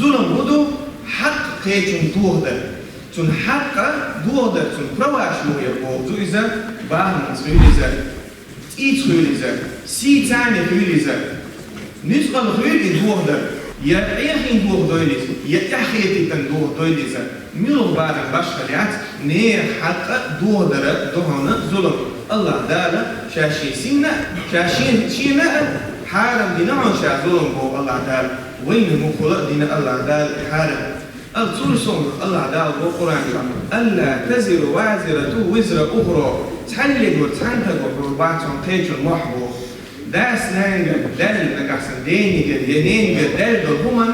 ظلم بدو حق قيتون توهدر تون حق دوهدر تون برواش لويا بوغزو إذا باهم تخيليزا تخيليزا سي تاني خيليزا نسقل خيلي دوهدر يا إيخين دوهدويليز يا إحيتي تن دوهدويليزا ميلو بارن باشخليات نير حق دوهدر دوهنا ظلم الله دالا شاشي سينا شاشين شينا حارم دينا شا ظلم بو الله دال وين مخلق دينا الله دال حارم الصورة الله دال بو قرآن ألا تزر وازرة وزر أخرى تحلق وتحنتق وبعتهم قيتون محبو داس لانجا دال نقصن ديني قد ينين قد دال هما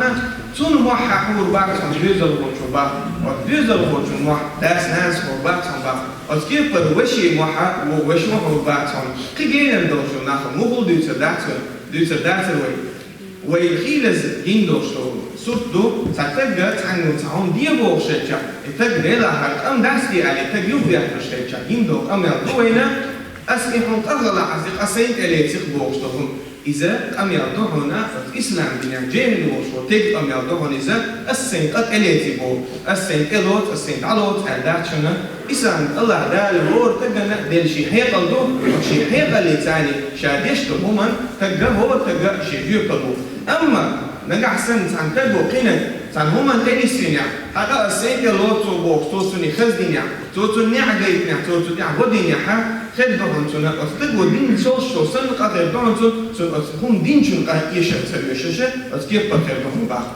تون موحا حور بعتهم بيزل خوشو با وبيزل خوشو موح داس ناس حور بعتهم با وتكيف قد وشي موحا ووش محور بعتهم قيجينا ندوشو ناخو مغل دوتر داتر ويخيلز يندوشو سوتو تتجا تعنو تعون ديابو شجع تجري لها أم داسي على تجيو بيحتر شجع يندو أم يلطوينا أسمحهم تغلى عزيق أسينت إليه تخبوشتهم إذا أم يلطوهنا الإسلام بنا جيل وشو تيجي أم يلطوهن إذا السينت إليه تبو السينت إلوت السينت علوت هداتشنا إسلام الله دال هور تجنا دل شيء هيقل دو شيء هيقل لتاني شاديشتو هما تجا هو تجا شيء يقلبو أما نجح سن عن تجو قنا عن هما تاني سنيا هذا السيد اللوتو بوك توصلني خزدينيا توصلني عجيبنيا توصلني عبودينيا ها خدهم تنا أستجو دين شو سن قدر دون هم دين شو قاعد يشتغل أسكيب بخيرهم بعض